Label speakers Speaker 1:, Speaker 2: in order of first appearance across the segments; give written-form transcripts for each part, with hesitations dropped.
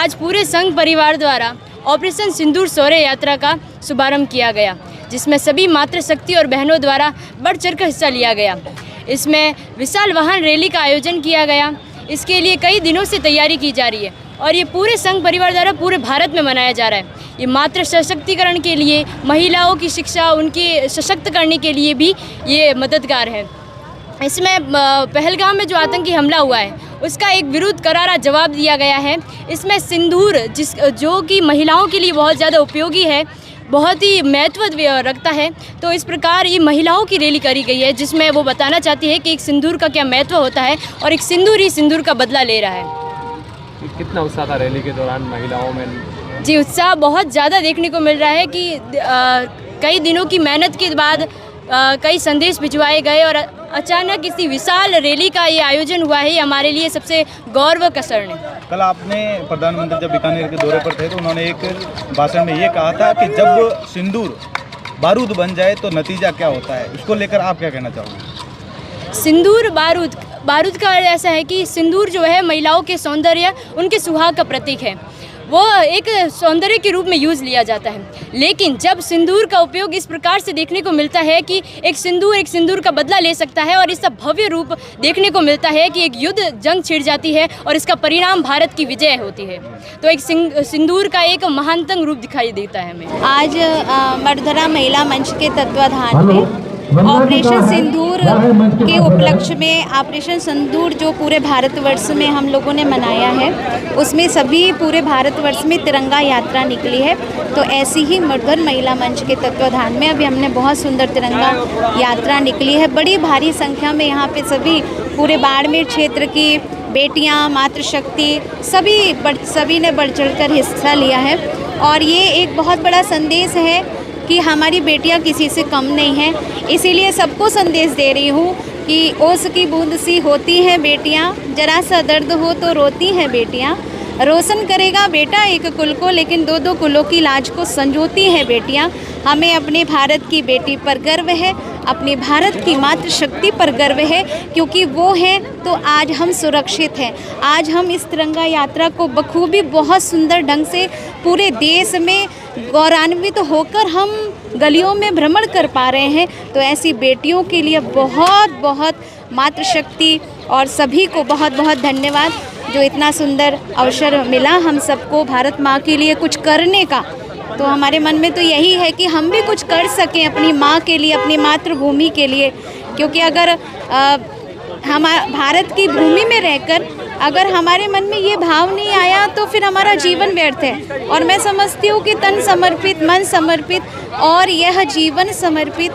Speaker 1: आज पूरे संघ परिवार द्वारा ऑपरेशन सिंदूर शौर्य यात्रा का शुभारंभ किया गया, जिसमें सभी मातृशक्ति और बहनों द्वारा बढ़ चढ़कर हिस्सा लिया गया। इसमें विशाल वाहन रैली का आयोजन किया गया। इसके लिए कई दिनों से तैयारी की जा रही है और ये पूरे संघ परिवार द्वारा पूरे भारत में मनाया जा रहा है। ये मातृ सशक्तिकरण के लिए, महिलाओं की शिक्षा, उनकी सशक्त करने के लिए भी ये मददगार है। इसमें पहलगाम में जो आतंकी हमला हुआ है उसका एक विरुद्ध करारा जवाब दिया गया है। इसमें सिंदूर जो कि महिलाओं के लिए बहुत ज़्यादा उपयोगी है, बहुत ही महत्व रखता है, तो इस प्रकार ये महिलाओं की रैली करी गई है, जिसमें वो बताना चाहती है कि एक सिंदूर का क्या महत्व होता है और एक सिंदूर ही सिंदूर का बदला ले रहा है।
Speaker 2: कितना उत्साह था रैली के दौरान महिलाओं में?
Speaker 1: जी, उत्साह बहुत ज़्यादा देखने को मिल रहा है कि कई दिनों की मेहनत के बाद कई संदेश भिजवाए गए और अचानक इसी विशाल रैली का ये आयोजन हुआ है। ये हमारे लिए सबसे गौरव का क्षण है।
Speaker 3: कल आपने प्रधानमंत्री जब बीकानेर के दौरे पर थे तो उन्होंने एक भाषण में ये कहा था कि जब सिंदूर बारूद बन जाए तो नतीजा क्या होता है, उसको लेकर आप क्या कहना चाहोगे?
Speaker 1: सिंदूर बारूद का अर्थ ऐसा है कि सिंदूर जो है महिलाओं के सौंदर्य, उनके सुहाग का प्रतीक है। वो एक सौंदर्य के रूप में यूज़ लिया जाता है, लेकिन जब सिंदूर का उपयोग इस प्रकार से देखने को मिलता है कि एक सिंदूर का बदला ले सकता है और इसका भव्य रूप देखने को मिलता है कि एक युद्ध जंग छिड़ जाती है और इसका परिणाम भारत की विजय होती है, तो एक सिंदूर का एक महानतम रूप दिखाई देता है हमें।
Speaker 4: आज मर्दरा महिला मंच के तत्वाधान में ऑपरेशन सिंदूर के उपलक्ष्य में ऑपरेशन सिंदूर जो पूरे भारतवर्ष में हम लोगों ने मनाया है, उसमें सभी पूरे भारतवर्ष में तिरंगा यात्रा निकली है। तो ऐसी ही मर्दर महिला मंच के तत्वाधान में अभी हमने बहुत सुंदर तिरंगा यात्रा निकली है। बड़ी भारी संख्या में यहाँ पे सभी पूरे बाड़मेर क्षेत्र की बेटियाँ, मातृशक्ति सभी ने बढ़ चढ़कर हिस्सा लिया है और ये एक बहुत बड़ा संदेश है कि हमारी बेटियां किसी से कम नहीं हैं। इसीलिए सबको संदेश दे रही हूँ कि ओस की बूंद सी होती हैं बेटियां, जरा सा दर्द हो तो रोती हैं बेटियां। रोशन करेगा बेटा एक कुल को, लेकिन दो दो कुलों की लाज को संजोती हैं बेटियां। हमें अपने भारत की बेटी पर गर्व है, अपने भारत की मातृशक्ति पर गर्व है, क्योंकि वो है तो आज हम सुरक्षित हैं। आज हम इस तिरंगा यात्रा को बखूबी बहुत सुंदर ढंग से पूरे देश में गौरवान्वित होकर हम गलियों में भ्रमण कर पा रहे हैं। तो ऐसी बेटियों के लिए बहुत बहुत मातृशक्ति और सभी को बहुत बहुत धन्यवाद, जो इतना सुंदर अवसर मिला हम सबको भारत माँ के लिए कुछ करने का। तो हमारे मन में तो यही है कि हम भी कुछ कर सकें अपनी माँ के लिए, अपनी मातृभूमि के लिए, क्योंकि अगर हम भारत की भूमि में रहकर अगर हमारे मन में ये भाव नहीं आया तो फिर हमारा जीवन व्यर्थ है। और मैं समझती हूँ कि तन समर्पित, मन समर्पित और यह जीवन समर्पित,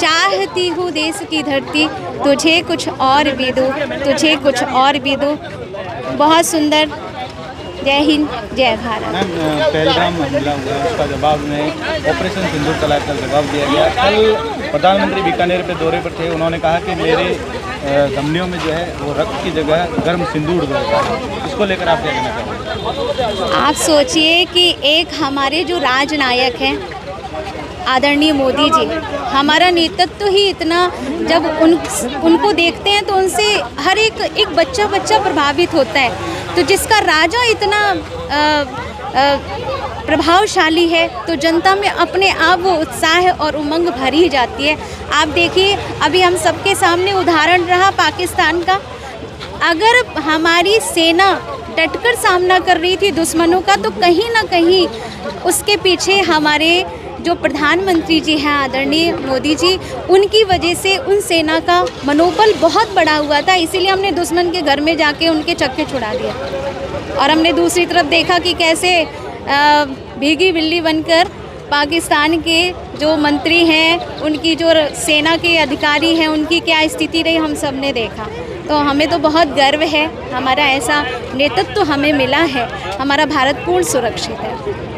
Speaker 4: चाहती हूँ देश की धरती तुझे कुछ और भी दूँ, तुझे कुछ और भी दूँ। बहुत सुंदर। जय हिंद, जय भारत।
Speaker 3: मैम, पहलगाम हमला हुआ उसका जवाब में ऑपरेशन सिंदूर चलाकर जवाब दिया गया। कल प्रधानमंत्री बीकानेर पे दौरे पर थे, उन्होंने कहा कि मेरे धमनियों में जो है वो रक्त की जगह गर्म सिंदूर जो है, इसको लेकर आप क्या कहना चाहेंगे?
Speaker 4: आप सोचिए कि एक हमारे जो राजनायक हैं आदरणीय मोदी जी, हमारा नेतृत्व ही इतना, जब उनको देखते हैं तो उनसे हर एक बच्चा प्रभावित होता है। तो जिसका राजा इतना प्रभावशाली है तो जनता में अपने आप वो उत्साह और उमंग भरी जाती है। आप देखिए, अभी हम सबके सामने उदाहरण रहा पाकिस्तान का। अगर हमारी सेना डटकर सामना कर रही थी दुश्मनों का, तो कहीं ना कहीं उसके पीछे हमारे जो प्रधानमंत्री जी हैं आदरणीय मोदी जी, उनकी वजह से उन सेना का मनोबल बहुत बढ़ा हुआ था। इसीलिए हमने दुश्मन के घर में जाके उनके चक्के छुड़ा दिया। और हमने दूसरी तरफ देखा कि कैसे भीगी बिल्ली बनकर पाकिस्तान के जो मंत्री हैं, उनकी जो सेना के अधिकारी हैं, उनकी क्या स्थिति रही हम सब ने देखा। तो हमें तो बहुत गर्व है, हमारा ऐसा नेतृत्व हमें मिला है, हमारा भारत पूर्ण सुरक्षित है।